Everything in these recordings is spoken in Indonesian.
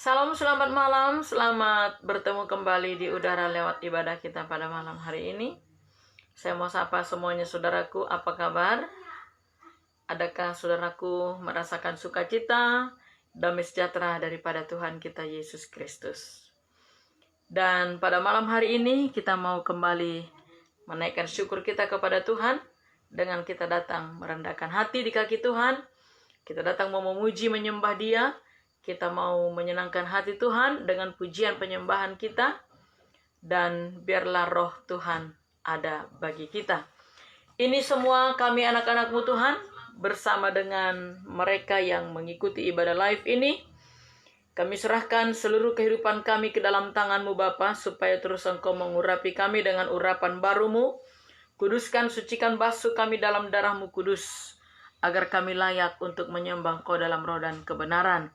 Salam selamat malam, selamat bertemu kembali di udara lewat ibadah kita pada malam hari ini. Saya mau sapa semuanya saudaraku, apa kabar? Adakah saudaraku merasakan sukacita, damai sejahtera daripada Tuhan kita Yesus Kristus? Dan pada malam hari ini kita mau kembali menaikkan syukur kita kepada Tuhan dengan kita datang merendahkan hati di kaki Tuhan. Kita datang mau memuji menyembah Dia. Kita mau menyenangkan hati Tuhan dengan pujian penyembahan kita. Dan biarlah roh Tuhan ada bagi kita. Ini semua kami anak-anak-Mu Tuhan, bersama dengan mereka yang mengikuti ibadah live ini. Kami serahkan seluruh kehidupan kami ke dalam tangan-Mu Bapa, supaya terus Engkau mengurapi kami dengan urapan baru-Mu. Kuduskan, sucikan, basuh kami dalam darah-Mu kudus, agar kami layak untuk menyembah Engkau dalam roh dan kebenaran.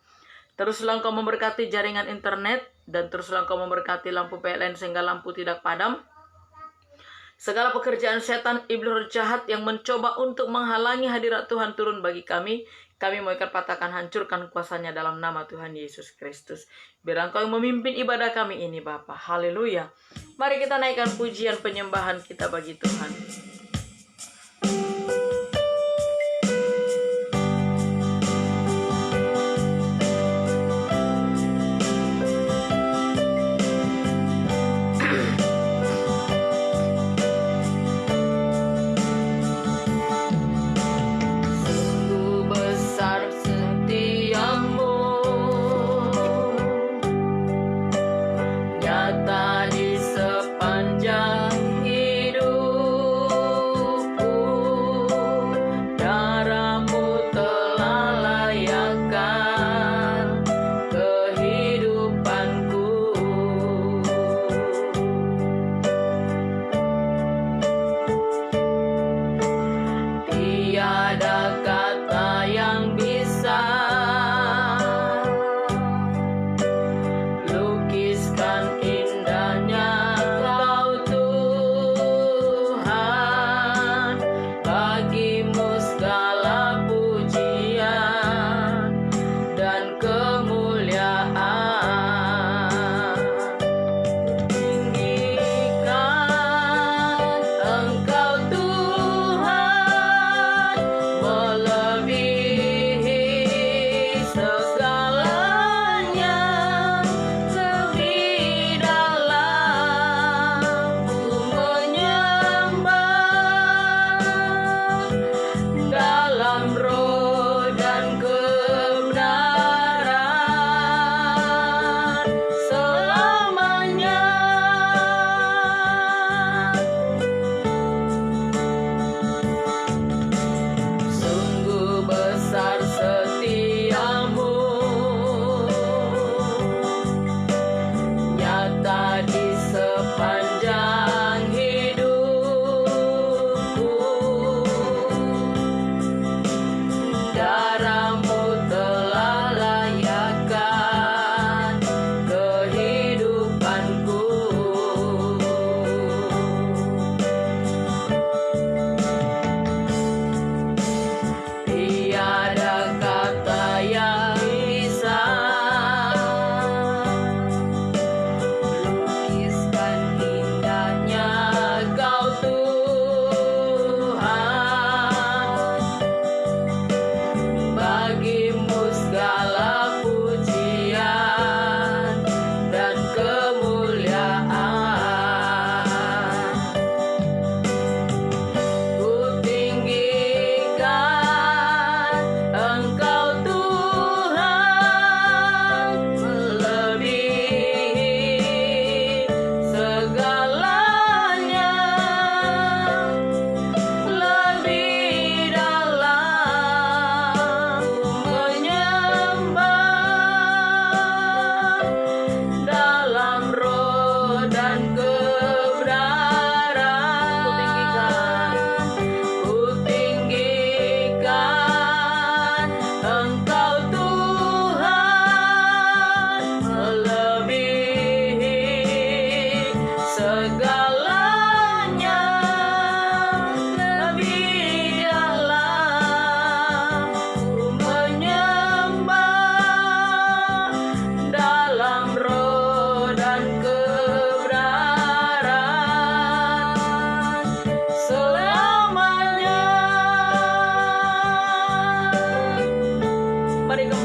Teruslah Engkau memberkati jaringan internet, dan teruslah Engkau memberkati lampu PLN sehingga lampu tidak padam. Segala pekerjaan setan, iblis roh jahat yang mencoba untuk menghalangi hadirat Tuhan turun bagi kami mau ikat patahkan, hancurkan kuasanya dalam nama Tuhan Yesus Kristus. Biar Engkau yang memimpin ibadah kami ini Bapa. Haleluya. Mari kita naikkan pujian penyembahan kita bagi Tuhan. Nyata di sepanjang hidup.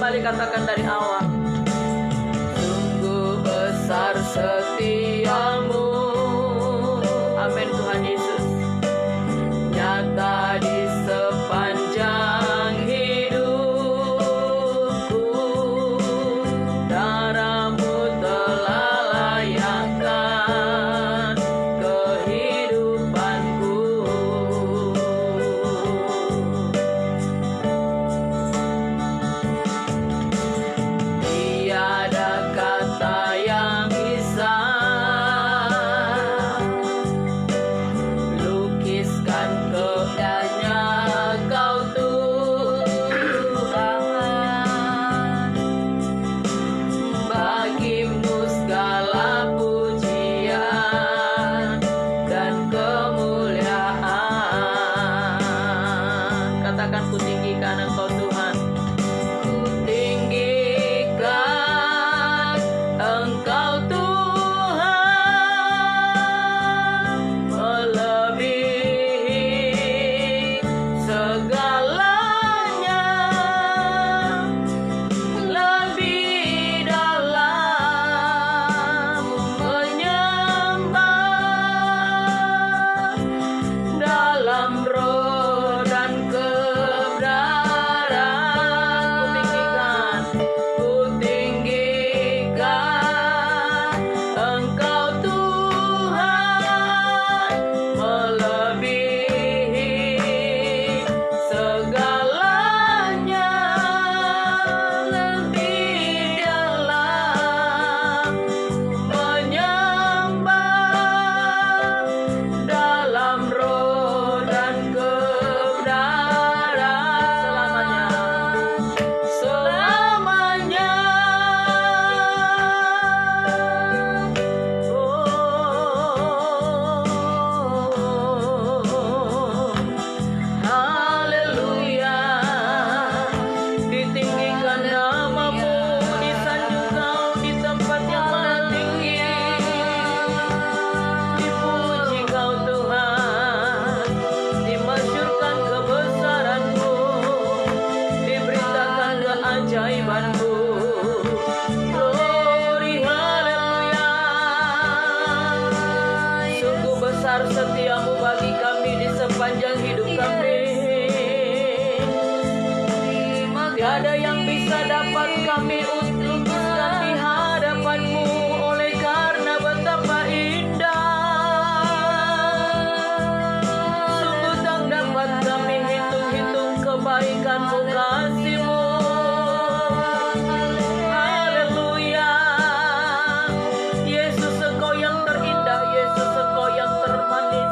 kembali, katakan dari awal. Sungguh besar setiamu, amin Tuhan Yesus, nyata di sepanjang hidupku. Darahmu telah layakkan kehidupanku. Tiada kata yang bisa lukiskan keadanya kau Tuhan. Bagimu segala pujian dan kemuliaan. Katakan, ku tinggikan Engkau Tuhan. Ku tinggikan Engkau Tuhan, melebihi segalanya, lebih dalam menyembah, dalam roh dan kebenaran. Ku tinggikan Engkau Tuhan, melebihi segalanya, lebih dalam menyembah, dalam roh dan kebenaran, selamanya. Haleluya. Ditinggikan namamu, disanjung Kau di tempat yang maha tinggi. Dipuji Kau Tuhan, dimasyurkan kebesaran-Mu, diberitakan keajaiban-Mu. Glory, haleluya. Sungguh besar setiamu bagi kami di sepanjang hidup kami. Tiada yang bisa dapat kami lukiskan di hadapan-Mu, oleh karena betapa indah. Sungguh tak dapat kami hitung-hitung kebaikan-Mu, kasih-Mu. Haleluya. Yesus, Engkau yang terindah, Yesus, Engkau yang termanis,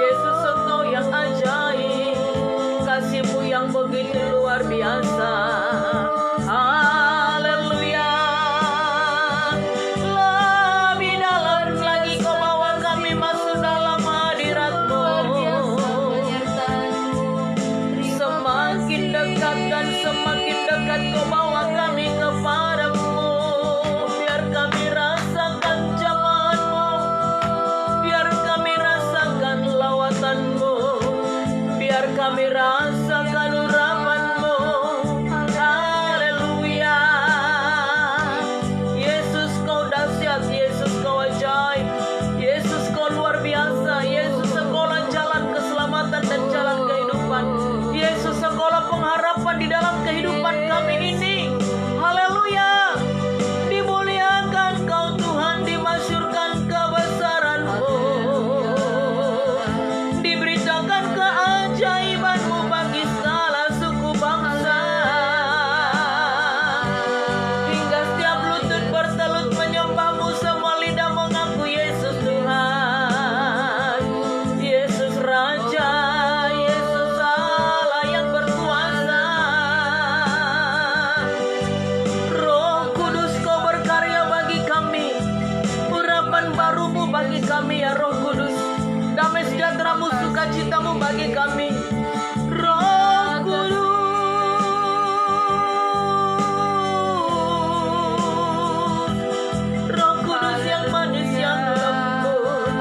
Yesus, Engkau yang ajaib, kasih-Mu yang begitu luar biasa. Haleluya. Lebih dalam lagi Kau bawa kami masuk dalam hadirat-Mu. Semakin dekat dan semakin dekat Kau bawa kami kepadamu. Biar kami rasakan jamahan-Mu, biar kami rasakan lawatan-Mu, biar kami rasakan urapan-Mu. Haleluya. Yesus, Kau dahsyat, Yesus, Kau ajaib, Yesus, Kau luar biasa, Yesus, Engkaulah jalan keselamatan dan jalan kehidupan. Yesus, Engkaulah pengharapan di dalam kehidupan kami ini. Haleluya. Dimuliakan Kau Tuhan, dimasyurkan kebesaran-Mu, diberitakan keajaiban-Mu bagi segala suku bangsa. Hingga setiap lutut bertelut menyembah-Mu, semua lidah mengaku Yesus Tuhan. Yesus Raja, Yesus Allah yang berkuasa. Roh Kudus, Kau berkarya bagi kami, urapan baru-Mu bagi kami ya Roh Kudus. Damai sejahtera-Mu, sukacita-Mu bagi kami. Roh Kudus, Roh Kudus yang manis, yang lembut,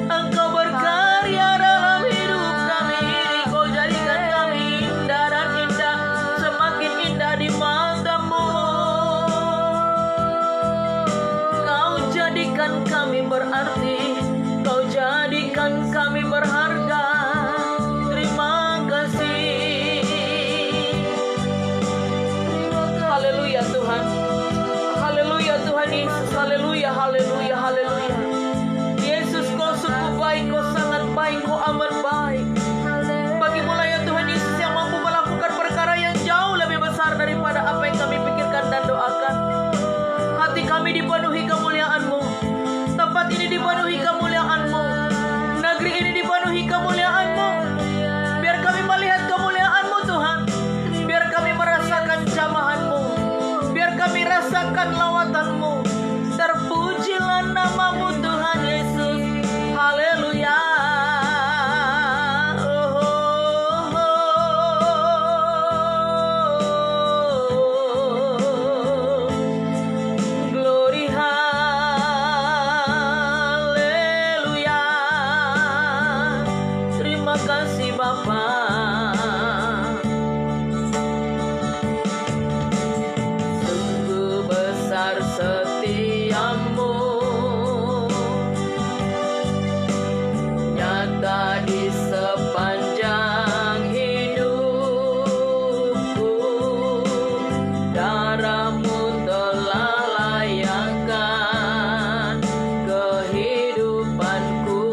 Engkau berkarya dalam hidup kami ini. Kau jadikan kami indah dan indah, semakin indah di mata-Mu. rasakan lawatan-Mu. Terpujilah nama-Mu Tuhan Yesus. Haleluya. Glory, haleluya. Terima kasih Bapa. Sungguh besar setiamu, nyata di sepanjang hidupku. Darah-Mu telah layakkan kehidupanku.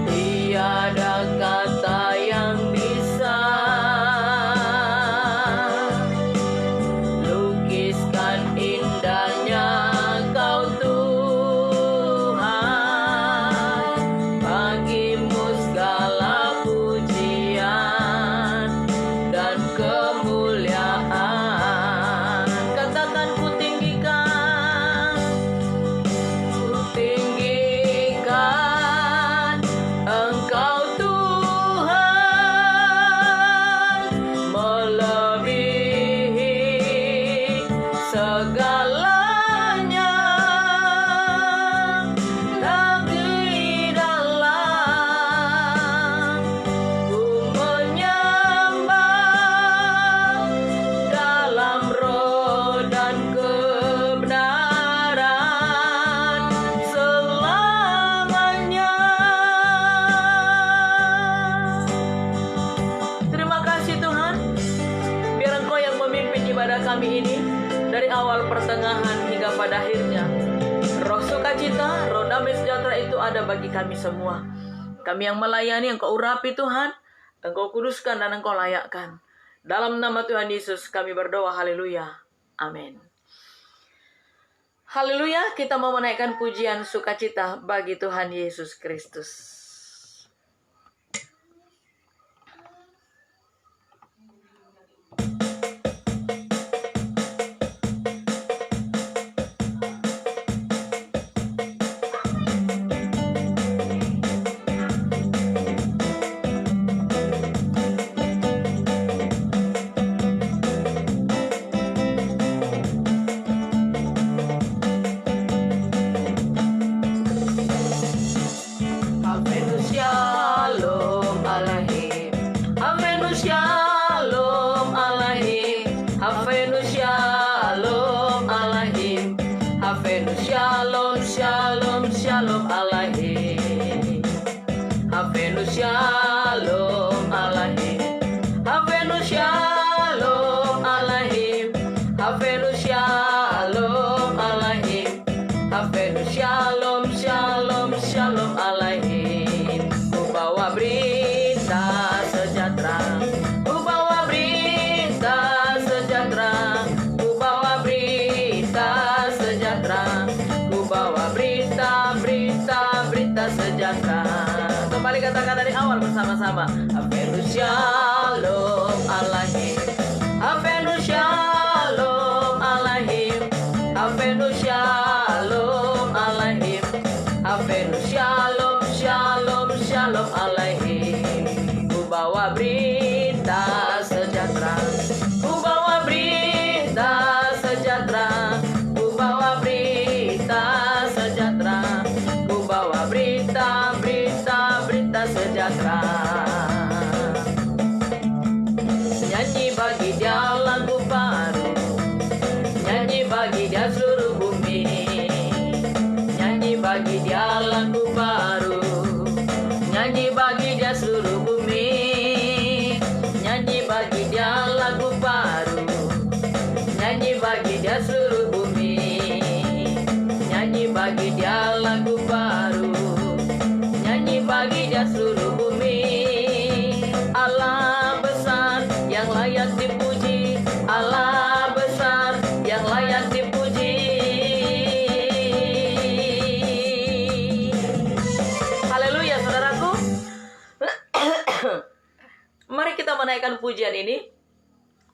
Tiada kata yang bisa lukiskan indahnya Kau Tuhan. Bagi-Mu segala pujian dan kemuliaan. Katakan ku tinggikan Engkau Tuhan, melebihi segalanya. Negeri dalam ku menyembah, dalam roh dan kebenaran selamanya. Terima kasih Tuhan, biar Engkau yang memimpin ibadah kami ini dari awal, pertengahan hingga pada akhirnya. Roh sukacita, roh damai sejahtera itu ada bagi kami semua. Kami yang melayani, Engkau urapi Tuhan, Engkau kuduskan dan Engkau layakkan. Dalam nama Tuhan Yesus kami berdoa, haleluya, amin. Haleluya, kita mau menaikkan pujian sukacita bagi Tuhan Yesus Kristus. Shalom, shalom, shalom alaihim. Havenu shalom alaihim. Havenu shalom alaihim. Havenu shalom alaihim. Havenu shalom, shalom, shalom alaihim. Ku bawa berita sejahtera. Ku bawa berita sejahtera. Ku bawa berita sejahtera. Ku bawa berita, berita, berita sejahtera. Kembali katakan dari awal bersama-sama. Havenu shalom alaihim. Havenu shalom alaihim. Havenu shalom alaihim. Havenu shalom, shalom, shalom alaihim. Ku bawa berita sejahtera. Ku bawa berita sejahtera. Ku bawa berita sejahtera. Ku bawa berita, berita, berita sejahtera. Nyanyi bagi Dia lagu baru. Nyanyi bagi Dia seluruh bumi. Nyanyi bagi Dia lagu baru. Nyanyi bagi Dia seluruh bumi. Mari kita menaikkan pujian ini.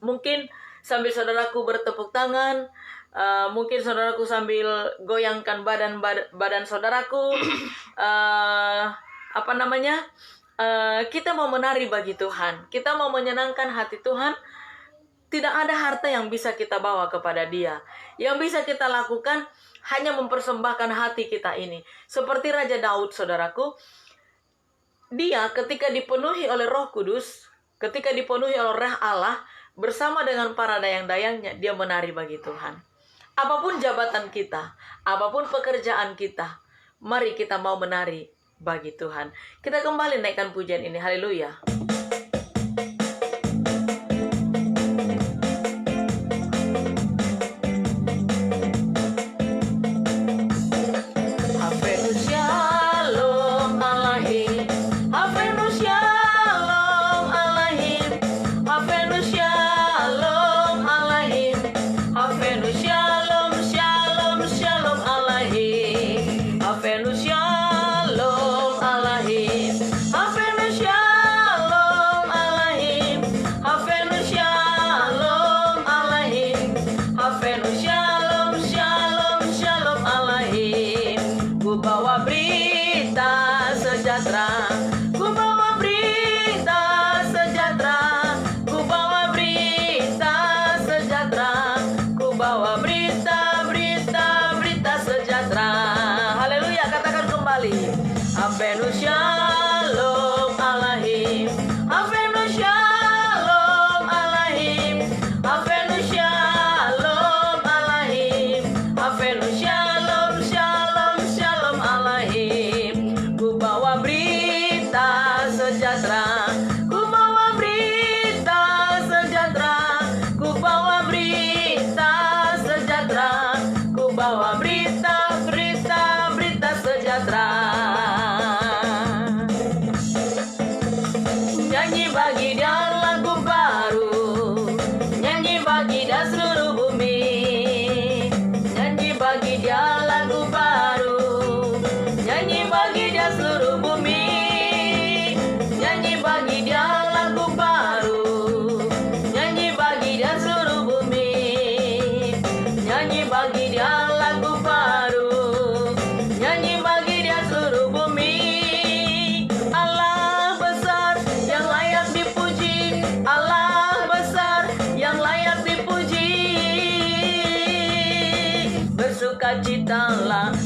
Mungkin sambil saudaraku bertepuk tangan, mungkin saudaraku sambil goyangkan badan saudaraku. Kita mau menari bagi Tuhan. Kita mau menyenangkan hati Tuhan. Tidak ada harta yang bisa kita bawa kepada Dia. Yang bisa kita lakukan hanya mempersembahkan hati kita ini. Seperti Raja Daud, saudaraku. Dia ketika dipenuhi oleh Roh Kudus, ketika dipenuhi oleh Roh Allah, bersama dengan para dayang-dayangnya, dia menari bagi Tuhan. Apapun jabatan kita, apapun pekerjaan kita, mari kita mau menari bagi Tuhan. Kita kembali naikkan pujian ini. Haleluya.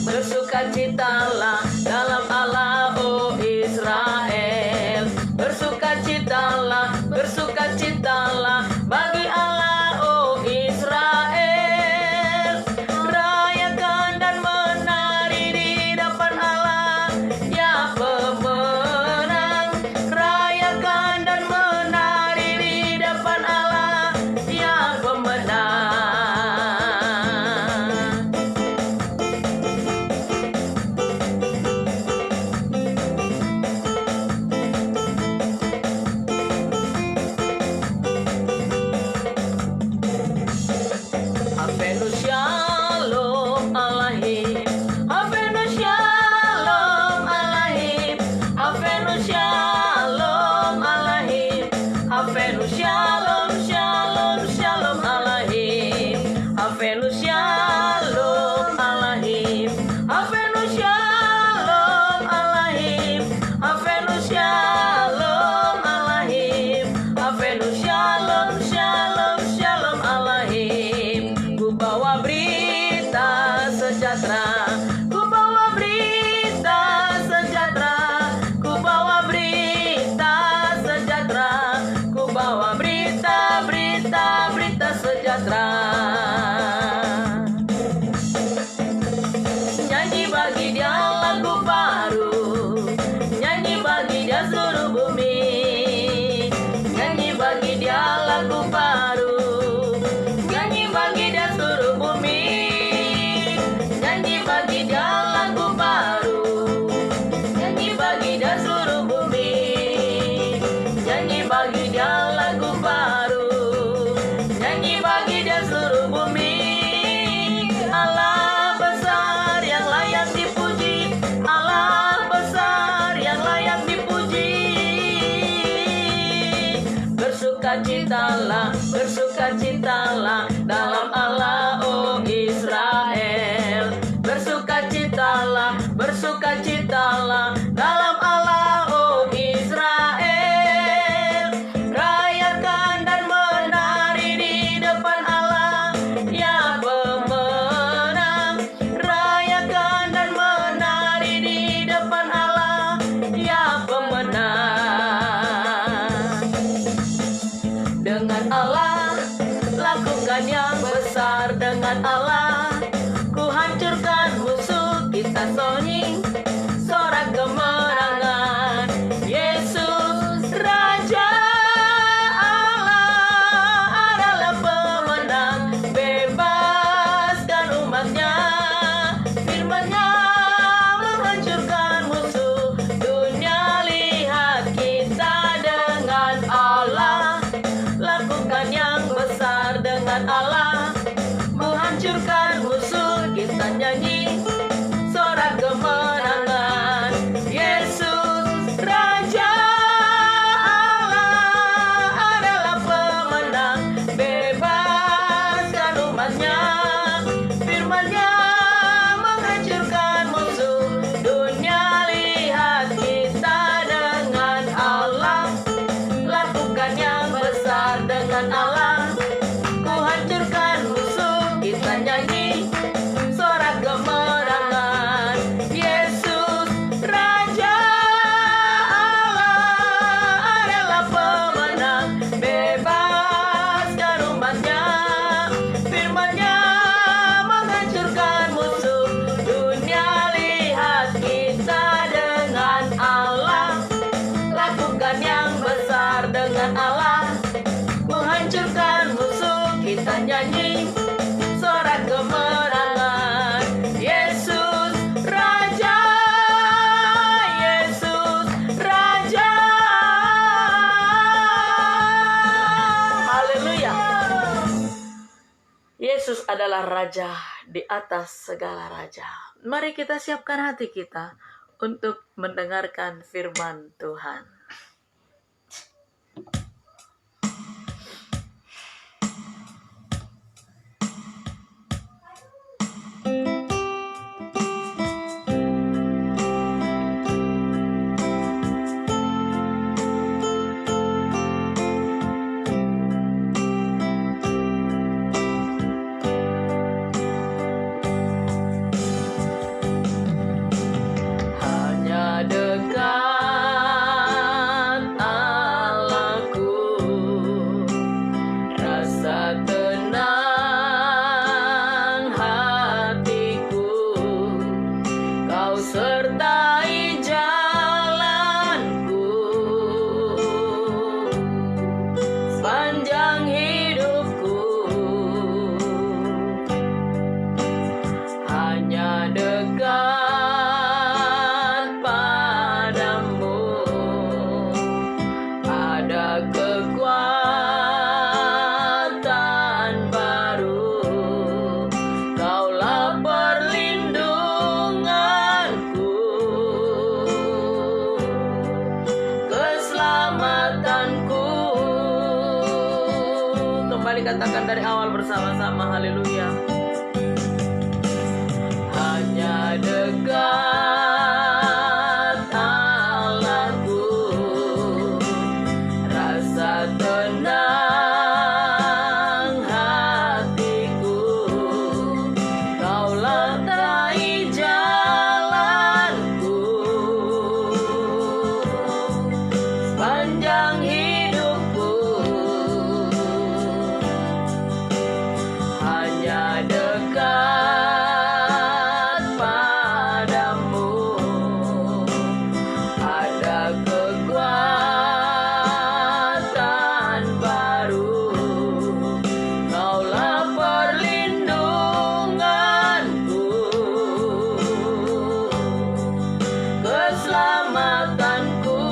Bersukacitalah dalam Allah, oh Israel. Bersukacitalah bagi Allah, oh Israel. Rayakan dan menari di depan Allah, ya pemenang. Rayakan dan menari di depan Allah, ya pemenang. bersukacitalah, bersukacitalah dalam Allah, oh Israel. Bersukacitalah, bersukacitalah dalam Allah, oh Israel. Rayakan dan menari di depan Allah, ya pemenang. Rayakan dan menari di depan Allah, ya pemenang. Dengan Allah lakukan yang besar, dengan Allah ku hancurkan musuh kita sunyi, sorak kemenangan. Yesus Raja Allah adalah pemenang, bebaskan umatnya. Firman-Nya menghancurkan musuh dunia, lihat kita dengan Allah. Lakukan yang besar dengan Allah, menghancurkan musuh kita nyanyi, sorak kemenangan. Yesus Raja Allah adalah pemenang, bebaskan umatnya. Firman-Nya menghancurkan musuh dunia, lihat kita dengan Allah. Lakukan yang besar dengan Allah, ku hancurkan musuh kita nyanyi, sorak kemenangan. Yesus Raja Allah adalah pemenang, bebaskan umatnya. Firman-Nya menghancurkan musuh dunia, lihat kita dengan Allah. Lakukan yang besar dengan Allah, menghancurkan musuh kita nyanyi, sorak kemenangan. Yesus Raja, Yesus Raja. Haleluya. Yesus adalah Raja di atas segala raja. Mari kita siapkan hati kita untuk mendengarkan firman Tuhan. Hanya dekat Allahku, rasa tenang hatiku. Kau sertai jalanku sepanjang hidupku. Hanya dekat padamu ada kekuatan baru. Kaulah perlindunganku, keselamatanku. Kembali katakan dari awal bersama-sama, haleluya. Hanya dekat Allahku, rasa tenang hatiku. Kaulah terai jalanku sepanjang hidupku. Hanya dekat padamu ada kekuatan baru. Kaulah perlindunganku, keselamatanku.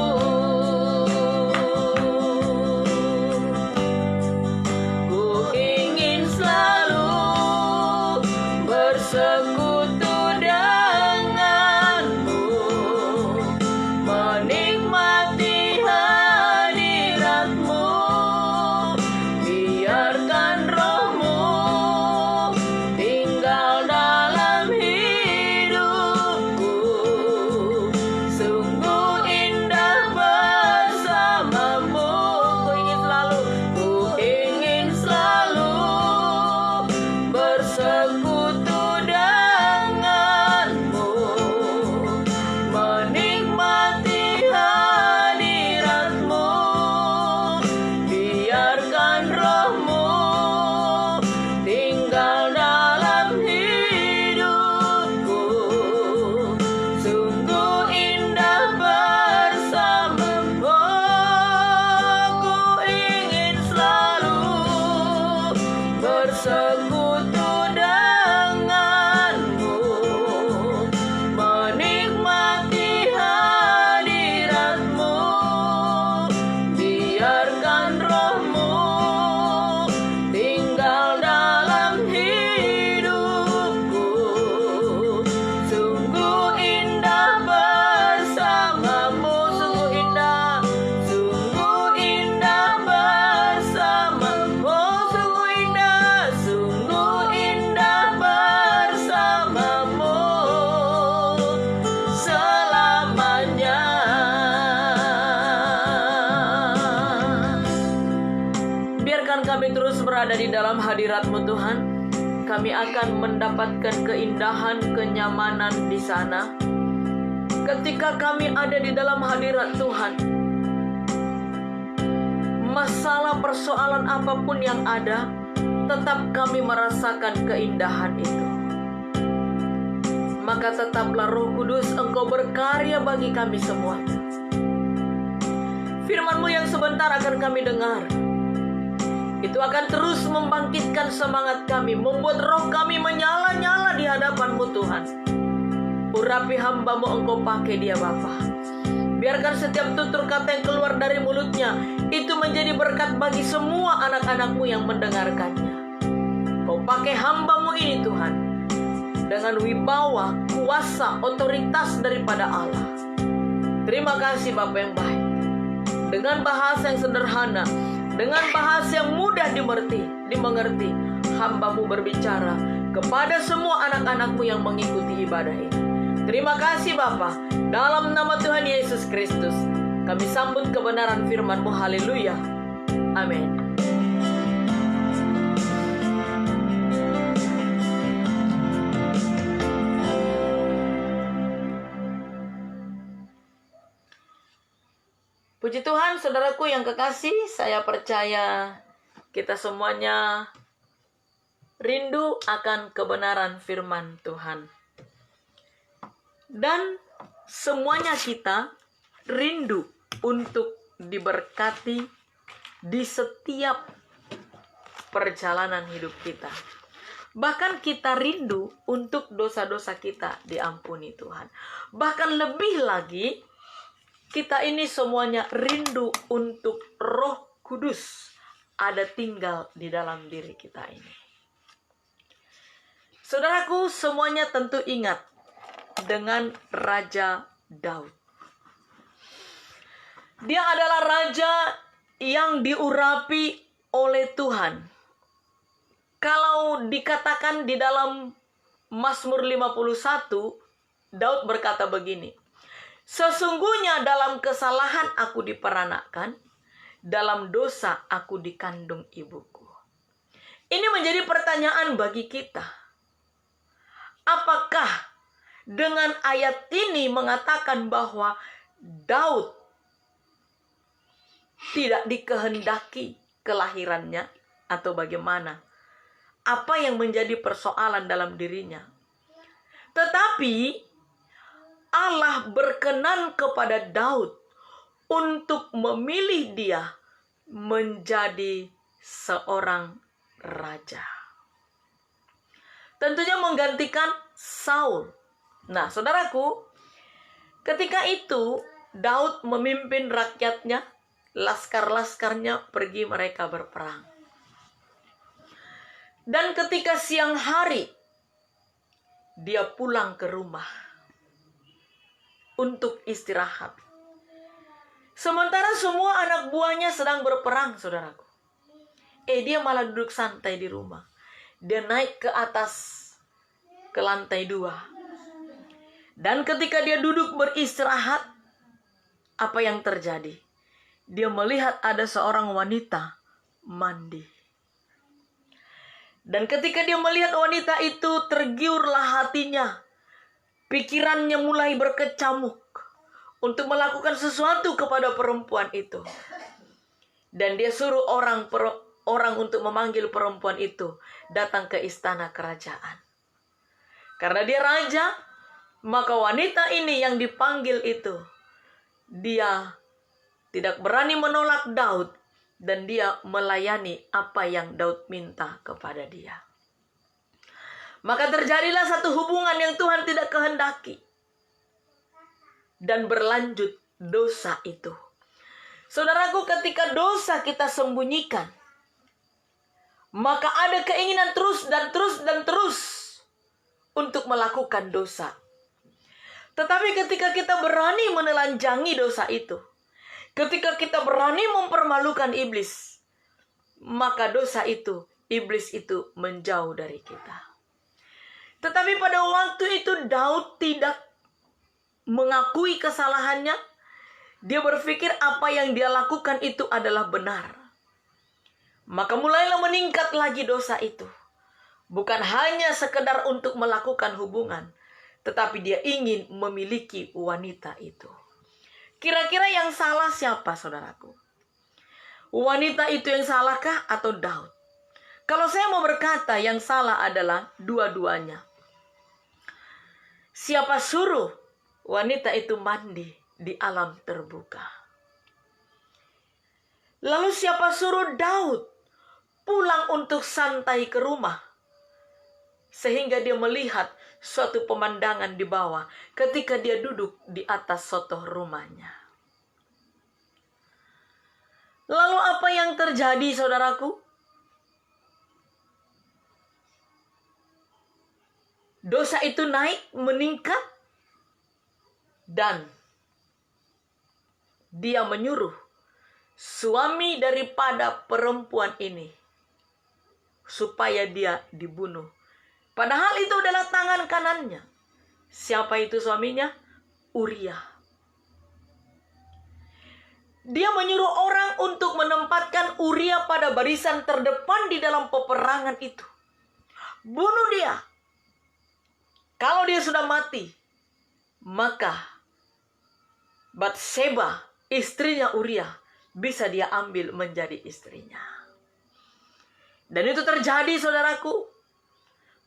Biarkan kami terus berada di dalam hadirat-Mu Tuhan. Kami akan mendapatkan keindahan, kenyamanan di sana. Ketika kami ada di dalam hadirat Tuhan, masalah persoalan apapun yang ada, tetap kami merasakan keindahan itu. Maka tetaplah Roh Kudus, Engkau berkarya bagi kami semuanya. Firman-Mu yang sebentar akan kami dengar, itu akan terus membangkitkan semangat kami, membuat roh kami menyala-nyala di hadapan-Mu Tuhan. Urapi hamba-Mu, Engkau pakai dia Bapa. Biarkan setiap tutur kata yang keluar dari mulutnya itu menjadi berkat bagi semua anak-anak-Mu yang mendengarkannya. Kau pakai hamba-Mu ini Tuhan, dengan wibawa, kuasa, otoritas daripada Allah. Terima kasih Bapa yang baik. Dengan bahasa yang sederhana, dengan bahasa yang mudah dimengerti, hamba-Mu berbicara kepada semua anak-anak-Mu yang mengikuti ibadah ini. Terima kasih Bapa. Dalam nama Tuhan Yesus Kristus, kami sambut kebenaran firman-Mu. Haleluya. Amin. Puji Tuhan, saudaraku yang kekasih, saya percaya kita semuanya rindu akan kebenaran firman Tuhan. Dan semuanya kita rindu untuk diberkati di setiap perjalanan hidup kita. Bahkan kita rindu untuk dosa-dosa kita diampuni Tuhan. Bahkan lebih lagi, kita ini semuanya rindu untuk Roh Kudus ada tinggal di dalam diri kita ini. Saudaraku, semuanya tentu ingat dengan Raja Daud. Dia adalah raja yang diurapi oleh Tuhan. Kalau dikatakan di dalam Mazmur 51, Daud berkata begini, sesungguhnya dalam kesalahan aku diperanakan, dalam dosa aku dikandung ibuku. Ini menjadi pertanyaan bagi kita. Apakah dengan ayat ini mengatakan bahwa Daud tidak dikehendaki kelahirannya atau bagaimana? Apa yang menjadi persoalan dalam dirinya? Tetapi Allah berkenan kepada Daud untuk memilih dia menjadi seorang raja. Tentunya menggantikan Saul. Nah, saudaraku, ketika itu Daud memimpin rakyatnya, laskar-laskarnya pergi mereka berperang. Dan ketika siang hari, dia pulang ke rumah untuk istirahat. Sementara semua anak buahnya sedang berperang, saudaraku. Dia malah duduk santai di rumah. Dia naik ke atas, ke lantai 2. Dan ketika dia duduk beristirahat, apa yang terjadi? Dia melihat ada seorang wanita mandi. Dan ketika dia melihat wanita itu, tergiurlah hatinya. Pikirannya mulai berkecamuk untuk melakukan sesuatu kepada perempuan itu. Dan dia suruh orang untuk memanggil perempuan itu datang ke istana kerajaan. Karena dia raja, maka wanita ini yang dipanggil itu, dia tidak berani menolak Daud. Dan dia melayani apa yang Daud minta kepada dia. Maka terjadilah satu hubungan yang Tuhan tidak kehendaki. Dan berlanjut dosa itu. Saudaraku, ketika dosa kita sembunyikan, maka ada keinginan terus untuk melakukan dosa. Tetapi ketika kita berani menelanjangi dosa itu, ketika kita berani mempermalukan iblis, maka dosa itu, iblis itu menjauh dari kita. Tetapi pada waktu itu Daud tidak mengakui kesalahannya. Dia berpikir apa yang dia lakukan itu adalah benar. Maka mulailah meningkat lagi dosa itu. Bukan hanya sekedar untuk melakukan hubungan, tetapi dia ingin memiliki wanita itu. Kira-kira yang salah siapa, saudaraku? Wanita itu yang salahkah atau Daud? Kalau saya mau berkata, yang salah adalah dua-duanya. Siapa suruh wanita itu mandi di alam terbuka? Lalu siapa suruh Daud pulang untuk santai ke rumah? Sehingga dia melihat suatu pemandangan di bawah ketika dia duduk di atas sotoh rumahnya. Lalu apa yang terjadi, saudaraku? Dosa itu naik, meningkat, dan dia menyuruh suami daripada perempuan ini supaya dia dibunuh. Padahal itu adalah tangan kanannya. Siapa itu suaminya? Uria. Dia menyuruh orang untuk menempatkan Uria pada barisan terdepan di dalam peperangan itu. Bunuh dia. Kalau dia sudah mati, maka Batseba, istrinya Uria, bisa dia ambil menjadi istrinya. Dan itu terjadi, saudaraku.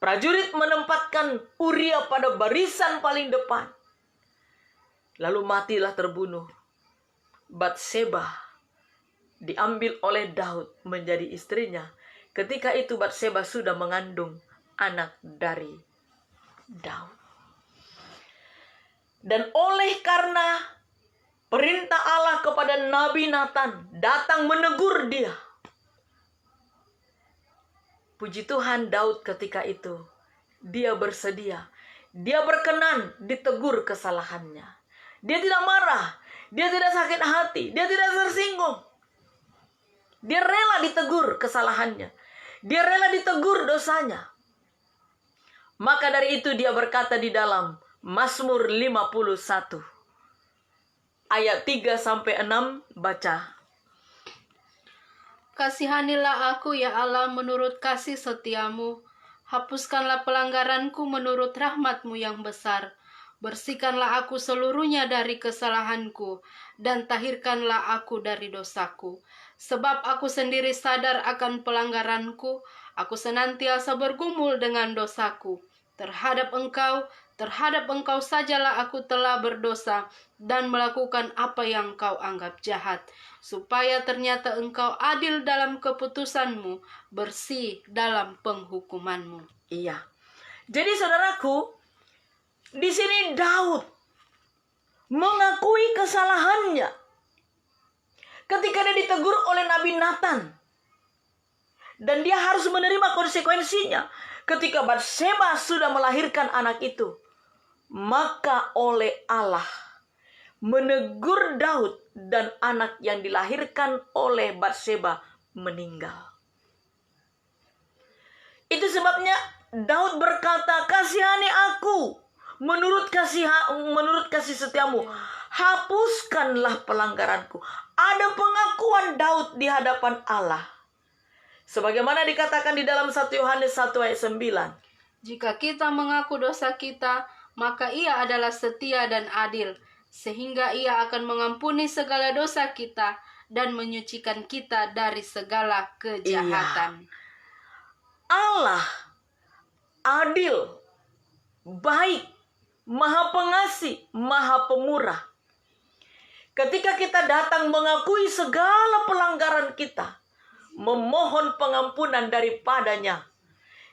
Prajurit menempatkan Uria pada barisan paling depan. Lalu matilah terbunuh. Batseba diambil oleh Daud menjadi istrinya. Ketika itu Batseba sudah mengandung anak dari Daud. Dan oleh karena perintah Allah kepada Nabi Nathan datang menegur dia. Puji Tuhan, Daud ketika itu dia bersedia. Dia berkenan ditegur kesalahannya. Dia tidak marah, dia tidak sakit hati, dia tidak tersinggung. Dia rela ditegur kesalahannya. Dia rela ditegur dosanya. Maka dari itu dia berkata di dalam Mazmur 51 ayat 3-6, baca. Kasihanilah aku ya Allah menurut kasih setiamu. Hapuskanlah pelanggaranku menurut rahmat-Mu yang besar. Bersihkanlah aku seluruhnya dari kesalahanku, dan tahirkanlah aku dari dosaku. Sebab aku sendiri sadar akan pelanggaranku, aku senantiasa bergumul dengan dosaku. Terhadap engkau sajalah aku telah berdosa dan melakukan apa yang kau anggap jahat. Supaya ternyata engkau adil dalam keputusanmu, bersih dalam penghukumanmu. Iya. Jadi saudaraku, di sini Daud mengakui kesalahannya. Ketika dia ditegur oleh Nabi Nathan. Dan dia harus menerima konsekuensinya. Ketika Batseba sudah melahirkan anak itu, maka oleh Allah menegur Daud dan anak yang dilahirkan oleh Batseba meninggal. Itu sebabnya Daud berkata, kasihani aku menurut kasih setiamu. Hapuskanlah pelanggaranku. Ada pengakuan Daud di hadapan Allah. Sebagaimana dikatakan di dalam 1 Yohanes 1 ayat 9. Jika kita mengaku dosa kita, maka Ia adalah setia dan adil, sehingga Ia akan mengampuni segala dosa kita dan menyucikan kita dari segala kejahatan. Iya. Allah adil, baik, maha pengasih, maha pemurah. Ketika kita datang mengakui segala pelanggaran kita, memohon pengampunan daripadanya,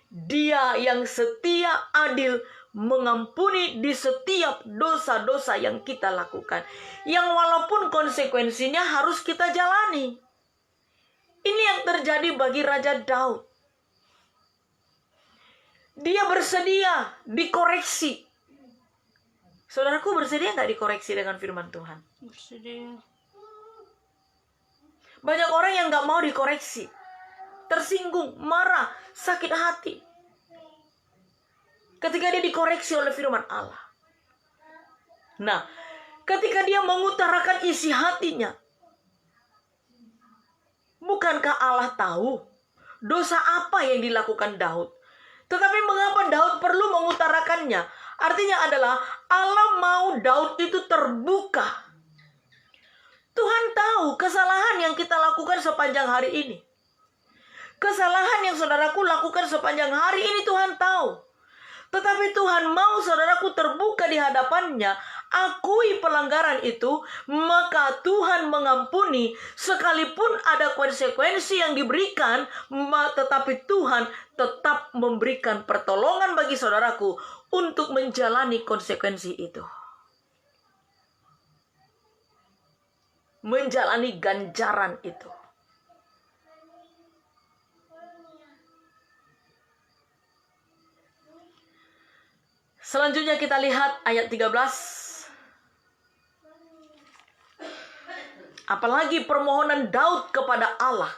Dia yang setia adil mengampuni di setiap dosa-dosa yang kita lakukan, yang walaupun konsekuensinya harus kita jalani. Ini yang terjadi bagi Raja Daud. Dia bersedia dikoreksi. Saudaraku, bersedia nggak dikoreksi dengan firman Tuhan? Bersedia. Banyak orang yang nggak mau dikoreksi, tersinggung, marah, sakit hati ketika dia dikoreksi oleh firman Allah. Nah, ketika dia mengutarakan isi hatinya, Bukankah Allah tahu dosa apa yang dilakukan Daud? Tetapi mengapa Daud perlu mengutarakannya? Artinya adalah Allah mau Daud itu terbuka. Tuhan tahu kesalahan yang kita lakukan sepanjang hari ini. Kesalahan yang saudaraku lakukan sepanjang hari ini Tuhan tahu. Tetapi Tuhan mau saudaraku terbuka di hadapannya, akui pelanggaran itu, maka Tuhan mengampuni sekalipun ada konsekuensi yang diberikan, tetapi Tuhan tetap memberikan pertolongan bagi saudaraku untuk menjalani konsekuensi itu. Menjalani ganjaran itu. Selanjutnya kita lihat ayat 13. Apalagi permohonan Daud kepada Allah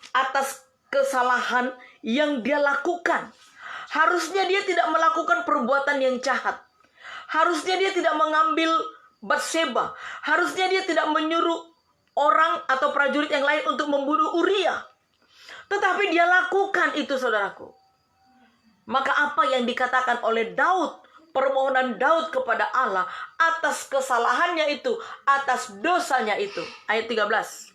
atas kesalahan yang dia lakukan. Harusnya dia tidak melakukan perbuatan yang jahat. Harusnya dia tidak mengambil Batseba. Harusnya dia tidak menyuruh orang atau prajurit yang lain untuk membunuh Uria. Tetapi dia lakukan itu, saudaraku. Maka apa yang dikatakan oleh Daud, permohonan Daud kepada Allah atas kesalahannya itu, atas dosanya itu. Ayat 13.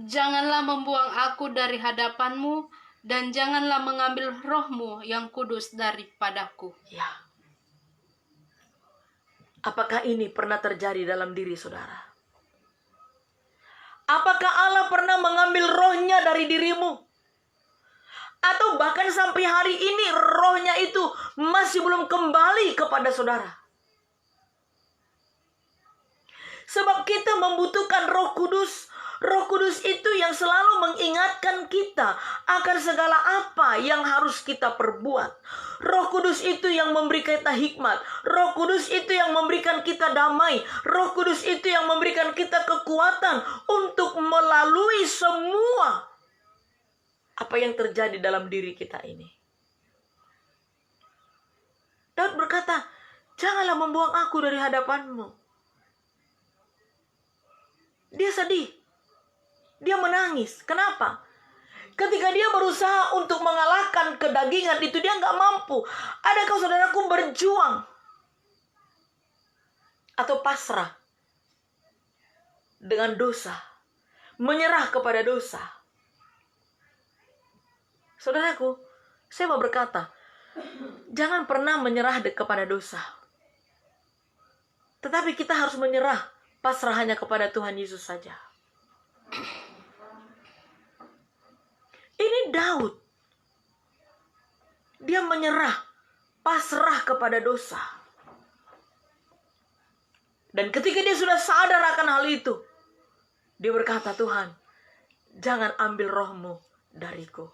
Janganlah membuang aku dari hadapanmu, dan janganlah mengambil rohmu yang kudus daripadaku. Ya. Apakah ini pernah terjadi dalam diri saudara? Apakah Allah pernah mengambil rohnya dari dirimu? Atau bahkan sampai hari ini rohnya itu masih belum kembali kepada saudara? Sebab kita membutuhkan Roh Kudus. Roh Kudus itu yang selalu mengingatkan kita akan segala apa yang harus kita perbuat. Roh Kudus itu yang memberi kita hikmat. Roh Kudus itu yang memberikan kita damai. Roh Kudus itu yang memberikan kita kekuatan untuk melalui semua apa yang terjadi dalam diri kita ini. Daud berkata, janganlah membuang aku dari hadapanmu. Dia sedih. Dia menangis. Kenapa? Ketika dia berusaha untuk mengalahkan kedagingan itu, dia nggak mampu. Adakah saudaraku berjuang atau pasrah dengan dosa, menyerah kepada dosa? Saudaraku, saya mau berkata, jangan pernah menyerah kepada dosa. Tetapi kita harus menyerah, pasrah hanya kepada Tuhan Yesus saja. Ini Daud. Dia menyerah, pasrah kepada dosa. Dan ketika dia sudah sadar akan hal itu, dia berkata, Tuhan, jangan ambil rohmu dariku.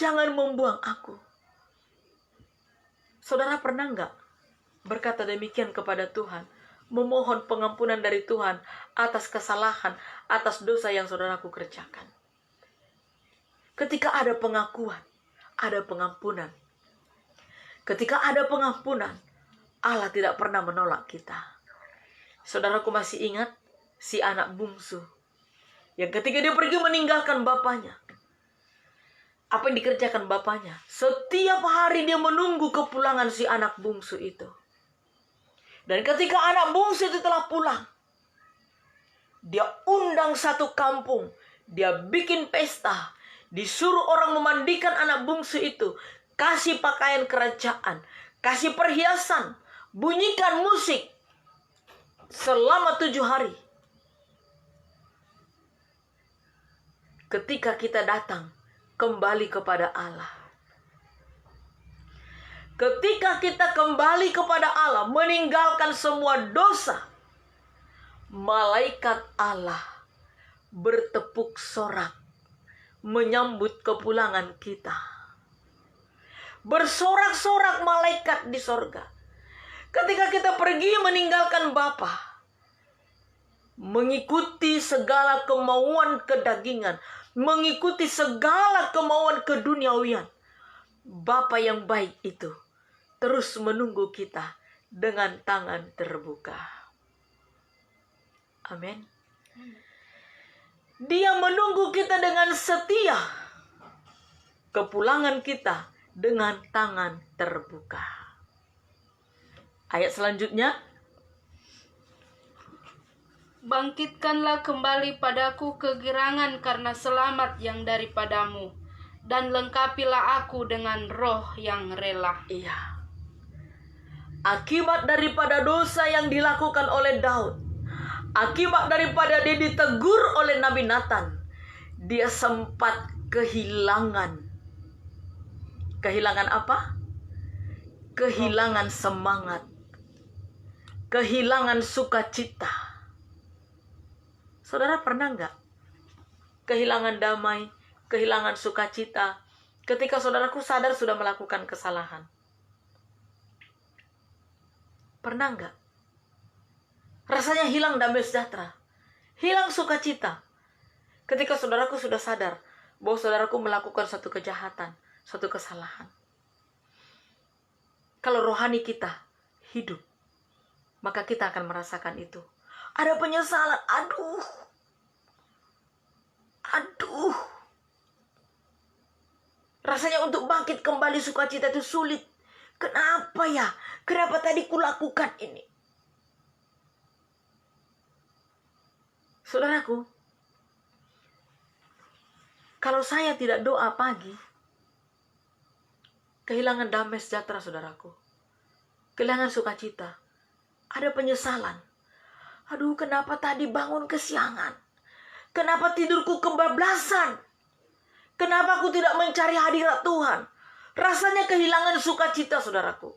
Jangan membuang aku. Saudara pernah enggak berkata demikian kepada Tuhan? Memohon pengampunan dari Tuhan atas kesalahan, atas dosa yang saudaraku kerjakan. Ketika ada pengakuan, ada pengampunan. Ketika ada pengampunan, Allah tidak pernah menolak kita. Saudaraku masih ingat si anak bungsu yang ketika dia pergi meninggalkan bapaknya, apa yang dikerjakan bapaknya? Setiap hari dia menunggu kepulangan si anak bungsu itu. Dan ketika anak bungsu itu telah pulang, dia undang satu kampung, dia bikin pesta, disuruh orang memandikan anak bungsu itu, kasih pakaian kerajaan, kasih perhiasan, bunyikan musik selama 7 hari. Ketika kita datang kembali kepada Allah, ketika kita kembali kepada Allah, meninggalkan semua dosa, malaikat Allah bertepuk sorak menyambut kepulangan kita. Bersorak-sorak malaikat di sorga. Ketika kita pergi meninggalkan Bapa, mengikuti segala kemauan kedagingan, mengikuti segala kemauan keduniawian, Bapa yang baik itu terus menunggu kita dengan tangan terbuka. Amin. Dia menunggu kita dengan setia. Kepulangan kita dengan tangan terbuka. Ayat selanjutnya. Bangkitkanlah kembali padaku kegirangan karena selamat yang daripadamu, dan lengkapilah aku dengan roh yang rela. Iya. Akibat daripada dosa yang dilakukan oleh Daud, akibat daripada dia ditegur oleh Nabi Nathan, dia sempat kehilangan. Kehilangan apa? Kehilangan semangat. Kehilangan sukacita. Saudara pernah nggak kehilangan damai, kehilangan sukacita ketika saudaraku sadar sudah melakukan kesalahan? Pernah nggak? Rasanya hilang damai sejahtera, hilang sukacita ketika saudaraku sudah sadar bahwa saudaraku melakukan satu kejahatan, satu kesalahan. Kalau rohani kita hidup, maka kita akan merasakan itu. Ada penyesalan, aduh. Rasanya untuk bangkit kembali sukacita itu sulit. Kenapa ya? Kenapa tadi kulakukan ini? Saudaraku, kalau saya tidak doa pagi, kehilangan damai sejahtera saudaraku. Kehilangan sukacita. Ada penyesalan. Aduh, kenapa tadi bangun kesiangan? Kenapa tidurku kebablasan? Kenapa aku tidak mencari hadirat Tuhan? Rasanya kehilangan sukacita, saudaraku.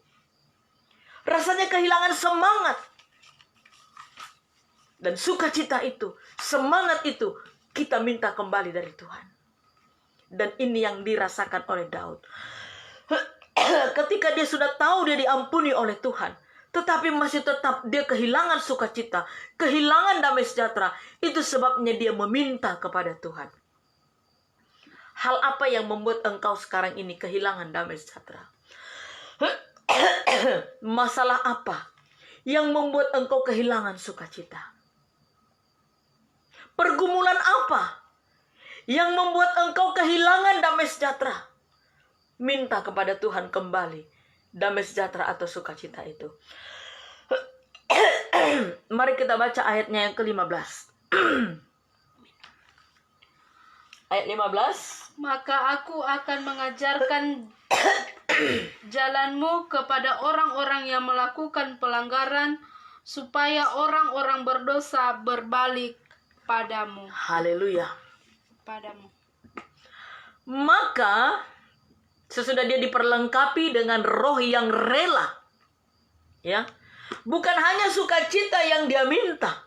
Rasanya kehilangan semangat. Dan sukacita itu, semangat itu, kita minta kembali dari Tuhan. Dan ini yang dirasakan oleh Daud. Ketika dia sudah tahu dia diampuni oleh Tuhan, tetapi masih tetap dia kehilangan sukacita, kehilangan damai sejahtera. Itu sebabnya dia meminta kepada Tuhan. Hal apa yang membuat engkau sekarang ini kehilangan damai sejahtera? Masalah apa yang membuat engkau kehilangan sukacita? Pergumulan apa yang membuat engkau kehilangan damai sejahtera? Minta kepada Tuhan kembali damai sejahtera atau sukacita itu. Mari kita baca ayatnya yang ke-15. Ayat 15. Maka aku akan mengajarkan jalanmu kepada orang-orang yang melakukan pelanggaran, supaya orang-orang berdosa berbalik padamu. Haleluya. Padamu. Maka sesudah dia diperlengkapi dengan roh yang rela, ya, bukan hanya sukacita yang dia minta,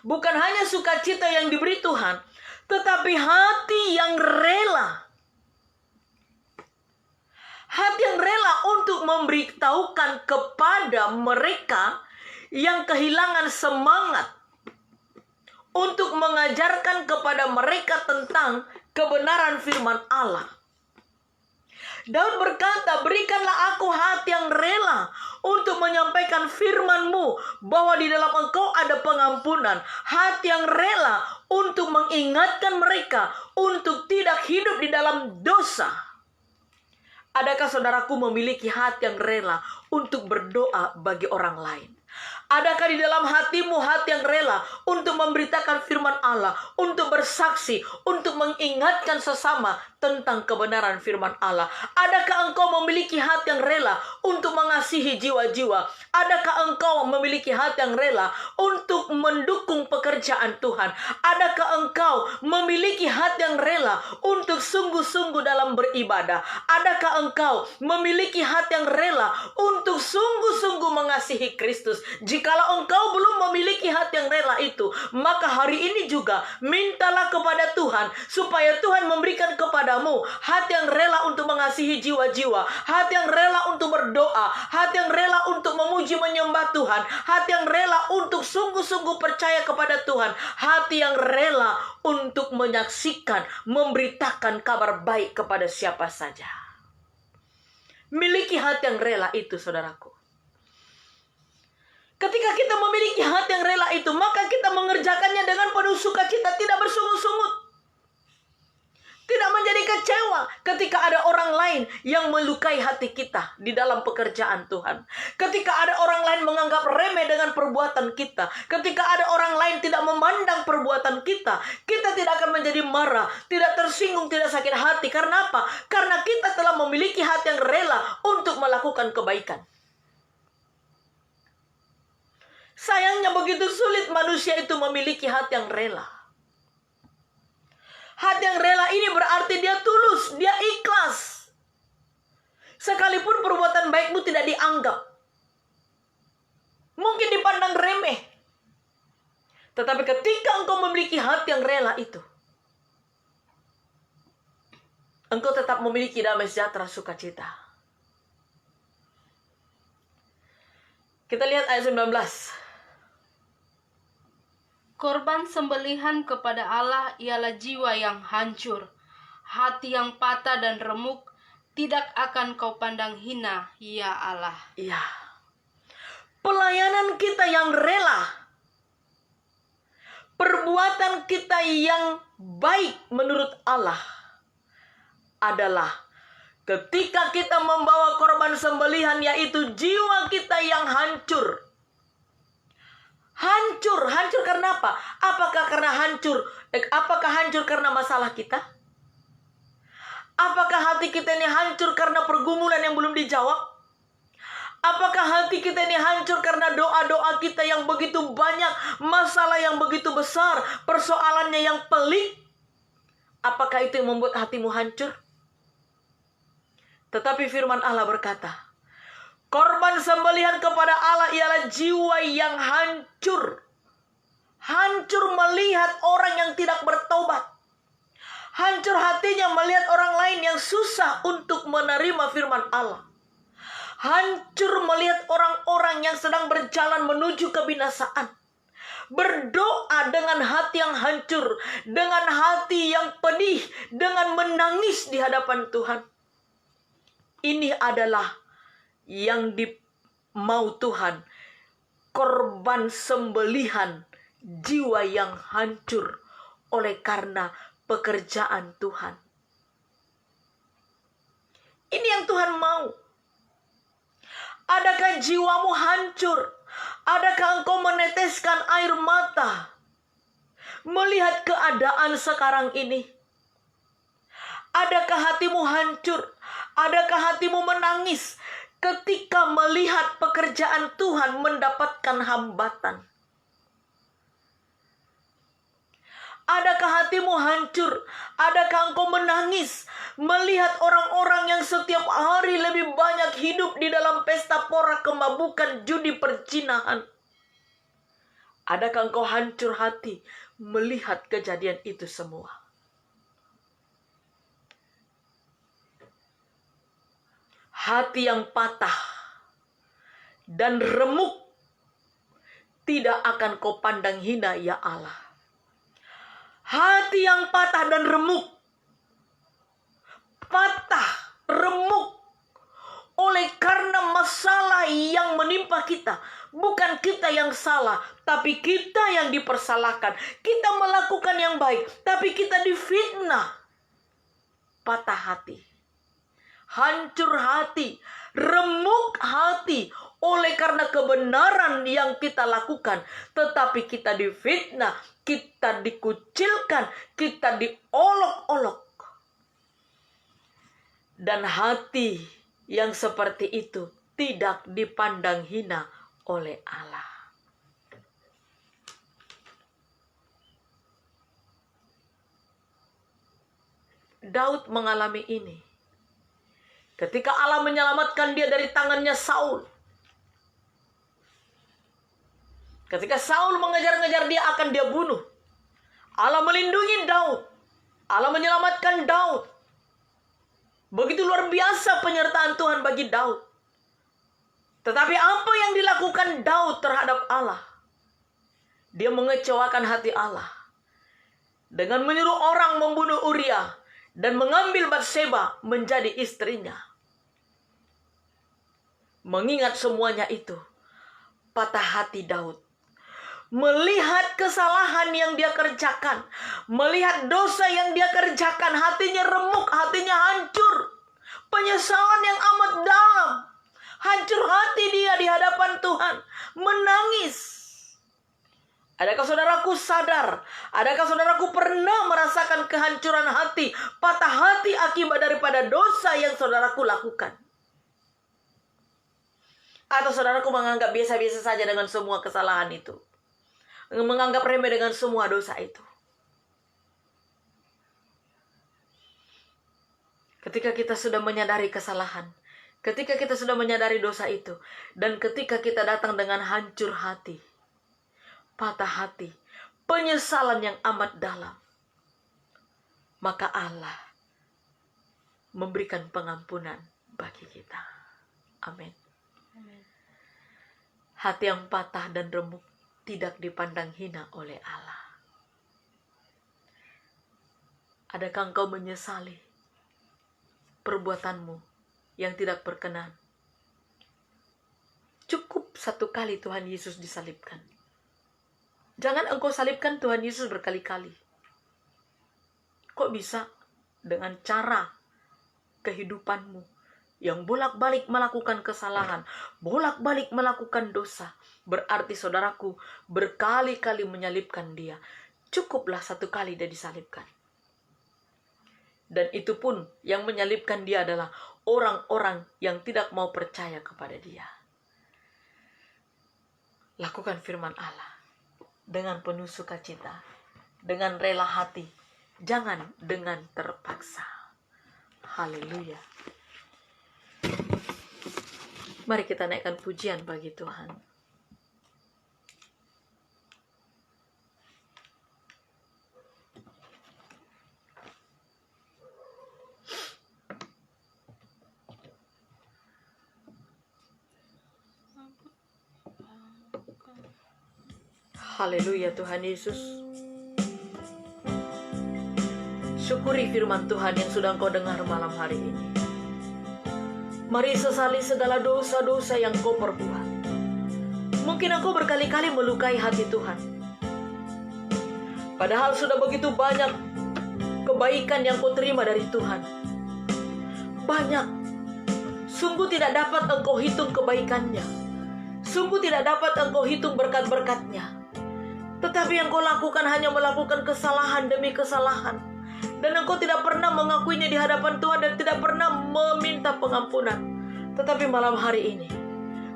bukan hanya sukacita yang diberi Tuhan, tetapi hati yang rela. Hati yang rela untuk memberitahukan kepada mereka yang kehilangan semangat, untuk mengajarkan kepada mereka tentang kebenaran firman Allah. Daud berkata, berikanlah aku hati yang rela untuk menyampaikan firman-Mu, bahwa di dalam Engkau ada pengampunan. Hati yang rela untuk mengingatkan mereka untuk tidak hidup di dalam dosa. Adakah saudaraku memiliki hati yang rela untuk berdoa bagi orang lain? Adakah di dalam hatimu hati yang rela untuk memberitakan firman Allah, untuk bersaksi, untuk mengingatkan sesama tentang kebenaran firman Allah? Adakah engkau memiliki hati yang rela untuk mengasihi jiwa-jiwa? Adakah engkau memiliki hati yang rela untuk mendukung pekerjaan Tuhan? Adakah engkau memiliki hati yang rela untuk sungguh-sungguh dalam beribadah? Adakah engkau memiliki hati yang rela untuk sungguh-sungguh mengasihi Kristus? Jikalau engkau belum memiliki hati yang rela itu, maka hari ini juga mintalah kepada Tuhan supaya Tuhan memberikan kepadamu hati yang rela untuk mengasihi jiwa-jiwa, hati yang rela untuk berdoa, hati yang rela untuk memuji menyembah Tuhan, hati yang rela untuk sungguh-sungguh percaya kepada Tuhan, hati yang rela untuk menyaksikan, memberitakan kabar baik kepada siapa saja. Miliki hati yang rela itu, saudaraku. Ketika kita memiliki hati yang rela itu, maka kita mengerjakannya dengan penuh sukacita, tidak bersungut-sungut. Tidak menjadi kecewa ketika ada orang lain yang melukai hati kita di dalam pekerjaan Tuhan. Ketika ada orang lain menganggap remeh dengan perbuatan kita. Ketika ada orang lain tidak memandang perbuatan kita. Kita tidak akan menjadi marah, tidak tersinggung, tidak sakit hati. Karena apa? Karena kita telah memiliki hati yang rela untuk melakukan kebaikan. Sayangnya begitu sulit manusia itu memiliki hati yang rela. Hati yang rela ini berarti dia tulus, dia ikhlas. Sekalipun perbuatan baikmu tidak dianggap, mungkin dipandang remeh. Tetapi ketika engkau memiliki hati yang rela itu, engkau tetap memiliki damai sejahtera sukacita. Kita lihat ayat 19. Korban sembelihan kepada Allah ialah jiwa yang hancur, hati yang patah dan remuk, tidak akan kau pandang hina, ya Allah. Iya. Pelayanan kita yang rela, perbuatan kita yang baik menurut Allah adalah ketika kita membawa korban sembelihan, yaitu jiwa kita yang hancur. Hancur karena apa? Apakah hancur karena masalah kita? Apakah hati kita ini hancur karena pergumulan yang belum dijawab? Apakah hati kita ini hancur karena doa-doa kita yang begitu banyak, masalah yang begitu besar, persoalannya yang pelik? Apakah itu yang membuat hatimu hancur? Tetapi firman Allah berkata, korban sembelihan kepada Allah ialah jiwa yang hancur. Hancur melihat orang yang tidak bertobat. Hancur hatinya melihat orang lain yang susah untuk menerima firman Allah. Hancur melihat orang-orang yang sedang berjalan menuju kebinasaan. Berdoa dengan hati yang hancur, dengan hati yang pedih, dengan menangis di hadapan Tuhan. Ini adalah yang mau Tuhan, korban sembelihan jiwa yang hancur oleh karena pekerjaan Tuhan. Ini yang Tuhan mau. Adakah jiwamu hancur? Adakah engkau meneteskan air mata melihat keadaan sekarang ini? Adakah hatimu hancur? Adakah hatimu menangis ketika melihat pekerjaan Tuhan mendapatkan hambatan? Adakah hatimu hancur? Adakah engkau menangis melihat orang-orang yang setiap hari lebih banyak hidup di dalam pesta pora, kemabukan, judi, perzinahan? Adakah engkau hancur hati melihat kejadian itu semua? Hati yang patah dan remuk tidak akan kau pandang hina, ya Allah. Hati yang patah dan remuk, oleh karena masalah yang menimpa kita. Bukan kita yang salah, tapi kita yang dipersalahkan. Kita melakukan yang baik, tapi kita difitnah. Patah hati, hancur hati, remuk hati oleh karena kebenaran yang kita lakukan. Tetapi kita difitnah, kita dikucilkan, kita diolok-olok. Dan hati yang seperti itu tidak dipandang hina oleh Allah. Daud mengalami ini ketika Allah menyelamatkan dia dari tangannya Saul. Ketika Saul mengejar-ngejar dia, akan dia bunuh, Allah melindungi Daud. Allah menyelamatkan Daud. Begitu luar biasa penyertaan Tuhan bagi Daud. Tetapi apa yang dilakukan Daud terhadap Allah? Dia mengecewakan hati Allah dengan menyuruh orang membunuh Uria dan mengambil Batseba menjadi istrinya. Mengingat semuanya itu, patah hati Daud. Melihat kesalahan yang dia kerjakan, melihat dosa yang dia kerjakan, hatinya remuk, hatinya hancur. Penyesalan yang amat dalam. Hancur hati dia di hadapan Tuhan, menangis. Adakah saudaraku sadar? Adakah saudaraku pernah merasakan kehancuran hati, patah hati akibat daripada dosa yang saudaraku lakukan? Atau saudaraku menganggap biasa-biasa saja dengan semua kesalahan itu? Menganggap remeh dengan semua dosa itu? Ketika kita sudah menyadari kesalahan, ketika kita sudah menyadari dosa itu, dan ketika kita datang dengan hancur hati, patah hati, penyesalan yang amat dalam, maka Allah memberikan pengampunan bagi kita. Amin. Hati yang patah dan remuk tidak dipandang hina oleh Allah. Adakah engkau menyesali perbuatanmu yang tidak berkenan? Cukup satu kali Tuhan Yesus disalibkan. Jangan engkau salibkan Tuhan Yesus berkali-kali. Kok bisa dengan cara kehidupanmu yang bolak-balik melakukan kesalahan, bolak-balik melakukan dosa, berarti saudaraku berkali-kali menyalibkan dia. Cukuplah satu kali dia disalibkan. Dan itu pun yang menyalibkan dia adalah orang-orang yang tidak mau percaya kepada dia. Lakukan firman Allah dengan penuh sukacita, dengan rela hati, jangan dengan terpaksa. Haleluya. Mari kita naikkan pujian bagi Tuhan. Haleluya Tuhan Yesus. Syukuri firman Tuhan yang sudah engkau dengar malam hari ini. Mari sesali segala dosa-dosa yang kau perbuat. Mungkin engkau berkali-kali melukai hati Tuhan. Padahal sudah begitu banyak kebaikan yang kau terima dari Tuhan. Banyak. Sungguh tidak dapat engkau hitung kebaikannya. Sungguh tidak dapat engkau hitung berkat-berkatnya. Tetapi yang kau lakukan hanya melakukan kesalahan demi kesalahan. Dan engkau tidak pernah mengakuinya di hadapan Tuhan dan tidak pernah meminta pengampunan. Tetapi malam hari ini,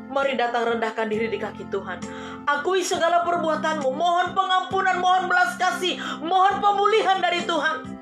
mari datang rendahkan diri di kaki Tuhan. Akui segala perbuatanmu, mohon pengampunan, mohon belas kasih, mohon pemulihan dari Tuhan.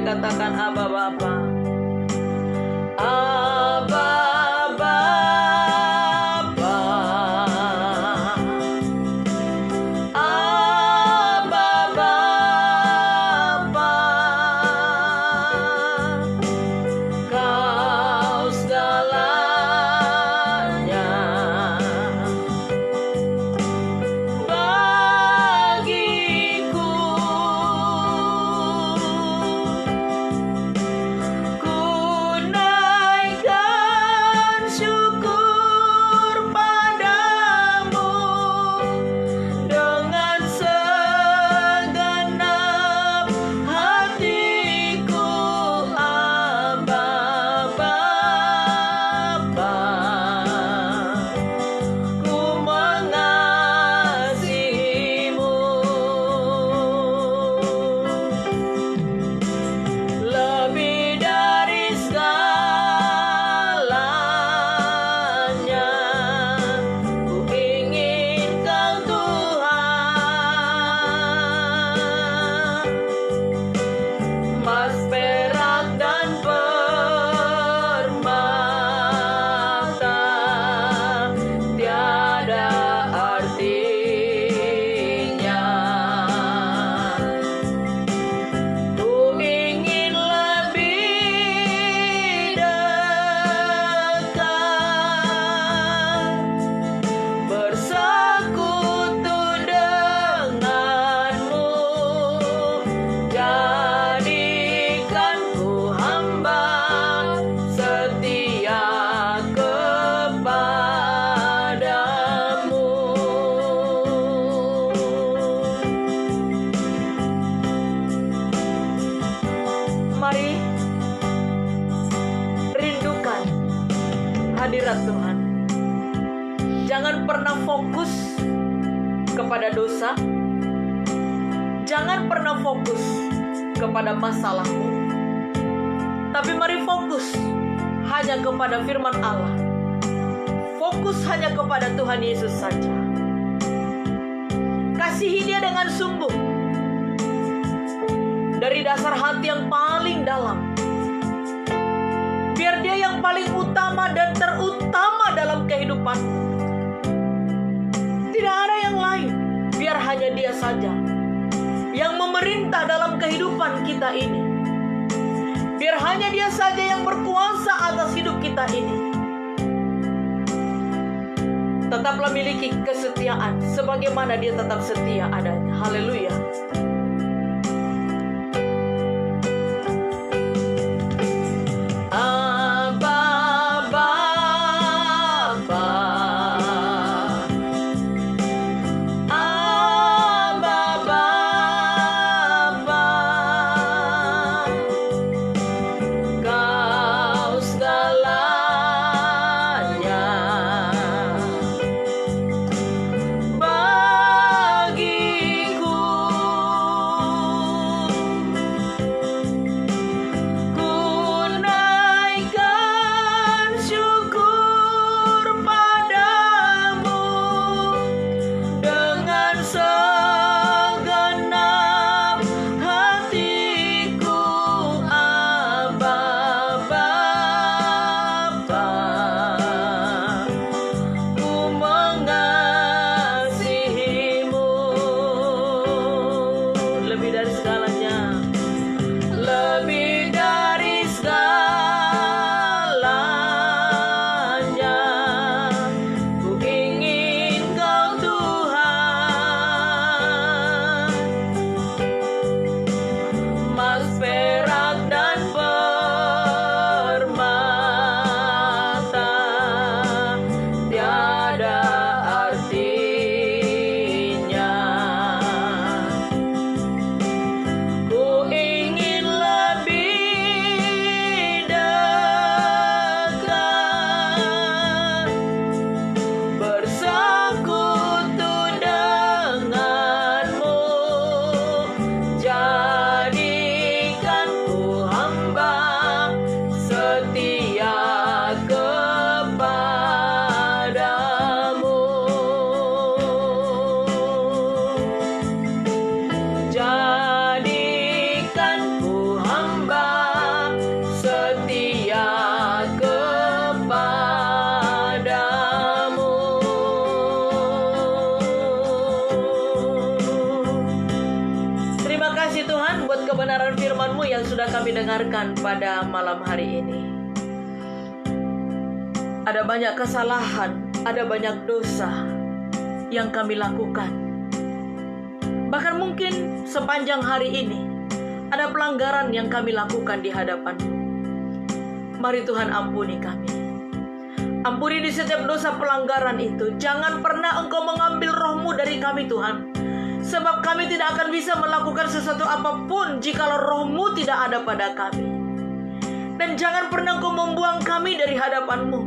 Katakan Aba Bapa. Aba Bapa. Aba Bapa. Kau segalanya bagiku. hadirat Tuhan. Jangan pernah fokus kepada dosa. Jangan pernah fokus kepada masalahmu. Tapi mari fokus hanya kepada firman Allah. Fokus hanya kepada Tuhan Yesus saja. Kasihi Dia dengan sungguh, dari dasar hati yang paling dalam. Biar Dia yang paling utama dan terutama dalam kehidupanmu. Tidak ada yang lain. Biar hanya Dia saja yang memerintah dalam kehidupan kita ini. Biar hanya Dia saja yang berkuasa atas hidup kita ini. Tetaplah miliki kesetiaan sebagaimana Dia tetap setia adanya. Haleluya. Kebenaran firman-Mu yang sudah kami dengarkan pada malam hari ini. Ada banyak kesalahan, ada banyak dosa yang kami lakukan. Bahkan mungkin sepanjang hari ini ada pelanggaran yang kami lakukan di hadapan-Mu. Mari Tuhan ampuni kami. Ampuni di setiap dosa pelanggaran itu. Jangan pernah Engkau mengambil roh-Mu dari kami Tuhan. Sebab kami tidak akan bisa melakukan sesuatu apapun jikalau roh-Mu tidak ada pada kami. Dan jangan pernah Engkau membuang kami dari hadapan-Mu.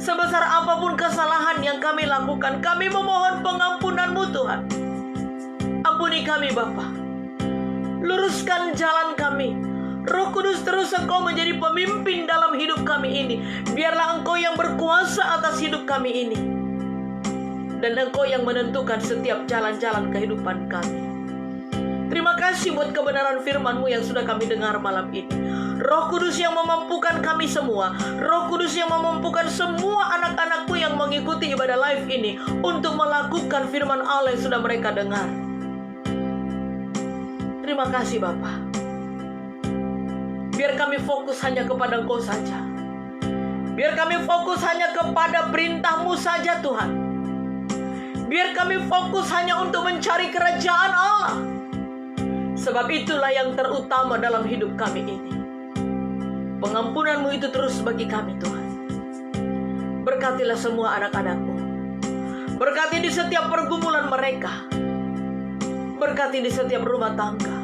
Sebesar apapun kesalahan yang kami lakukan, kami memohon pengampunan-Mu Tuhan. Ampuni kami Bapa. Luruskan jalan kami. Roh Kudus terus Engkau menjadi pemimpin dalam hidup kami ini. Biarlah Engkau yang berkuasa atas hidup kami ini. Dan Engkau yang menentukan setiap jalan-jalan kehidupan kami. Terima kasih buat kebenaran firman-Mu yang sudah kami dengar malam ini. Roh Kudus yang memampukan kami semua. Roh Kudus yang memampukan semua anak-anak-Mu yang mengikuti ibadah live ini untuk melakukan firman Allah yang sudah mereka dengar. Terima kasih Bapa. Biar kami fokus hanya kepada Engkau saja. Biar kami fokus hanya kepada perintah-Mu saja Tuhan. Biar kami fokus hanya untuk mencari kerajaan Allah. Sebab itulah yang terutama dalam hidup kami ini. Pengampunan-Mu itu terus bagi kami Tuhan. Berkatilah semua anak-anak-Mu. Berkati di setiap pergumulan mereka. Berkati di setiap rumah tangga.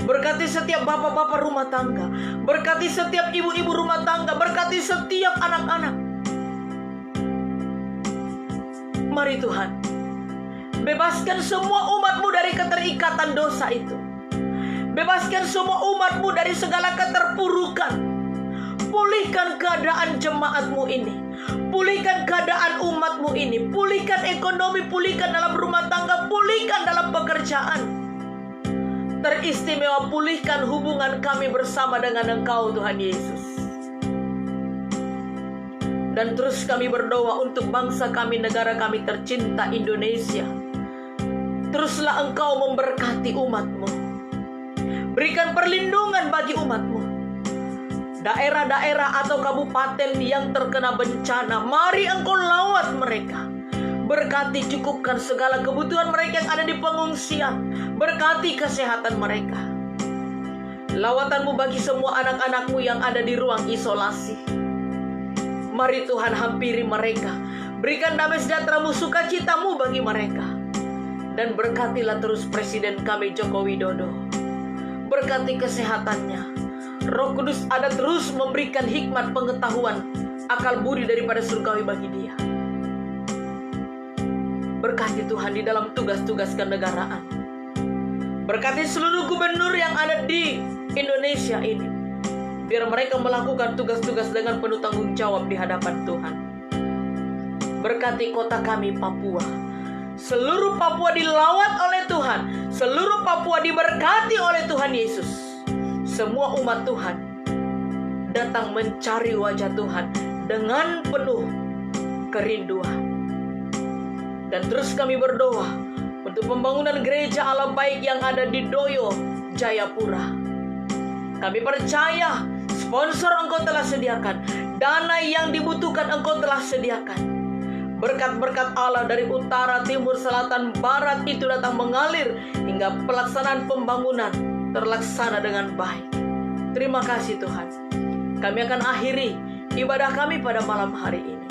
Berkati setiap bapak-bapak rumah tangga. Berkati setiap ibu-ibu rumah tangga. Berkati setiap anak-anak. Mari Tuhan, bebaskan semua umat-Mu dari keterikatan dosa itu. Bebaskan semua umat-Mu dari segala keterpurukan. Pulihkan keadaan jemaat-Mu ini. Pulihkan keadaan umat-Mu ini. Pulihkan ekonomi, pulihkan dalam rumah tangga, pulihkan dalam pekerjaan. Teristimewa pulihkan hubungan kami bersama dengan Engkau Tuhan Yesus. Dan terus kami berdoa untuk bangsa kami, negara kami tercinta Indonesia. Teruslah Engkau memberkati umat-Mu. Berikan perlindungan bagi umat-Mu. Daerah-daerah atau kabupaten yang terkena bencana, mari Engkau lawat mereka. Berkati, cukupkan segala kebutuhan mereka yang ada di pengungsian. Berkati kesehatan mereka. Lawatan-Mu bagi semua anak-anak-Mu yang ada di ruang isolasi. Mari Tuhan hampiri mereka. Berikan damai sejahtera-Mu, sukacita-Mu bagi mereka. Dan berkatilah terus Presiden kami Joko Widodo. Berkati kesehatannya. Roh Kudus ada terus memberikan hikmat, pengetahuan, akal budi daripada surgawi bagi dia. Berkati Tuhan di dalam tugas-tugas kenegaraan. Berkati seluruh gubernur yang ada di Indonesia ini. Biar mereka melakukan tugas-tugas dengan penuh tanggung jawab di hadapan Tuhan. Berkati kota kami Papua. Seluruh Papua dilawat oleh Tuhan. Seluruh Papua diberkati oleh Tuhan Yesus. Semua umat Tuhan datang mencari wajah Tuhan dengan penuh kerinduan. Dan terus kami berdoa untuk pembangunan gereja Allah baik yang ada di Doyo, Jayapura. Kami percaya sponsor Engkau telah sediakan. Dana yang dibutuhkan Engkau telah sediakan. Berkat-berkat Allah dari utara, timur, selatan, barat itu datang mengalir hingga pelaksanaan pembangunan terlaksana dengan baik. Terima kasih Tuhan. Kami akan akhiri ibadah kami pada malam hari ini.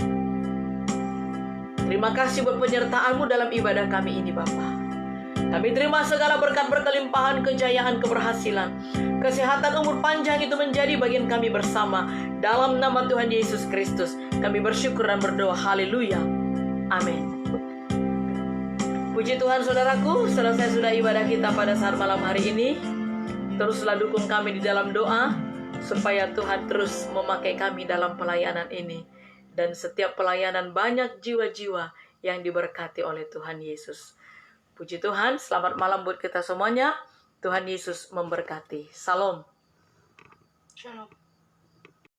Terima kasih buat penyertaan-Mu dalam ibadah kami ini Bapa. Kami terima segala berkat berkelimpahan, kejayaan, keberhasilan, kesehatan, umur panjang itu menjadi bagian kami bersama. Dalam nama Tuhan Yesus Kristus, kami bersyukur dan berdoa. Haleluya. Amin. Puji Tuhan saudaraku, selesai sudah ibadah kita pada saat malam hari ini. Teruslah dukung kami di dalam doa, supaya Tuhan terus memakai kami dalam pelayanan ini. Dan setiap pelayanan banyak jiwa-jiwa yang diberkati oleh Tuhan Yesus. Puji Tuhan, selamat malam buat kita semuanya. Tuhan Yesus memberkati. Salam. Shalom.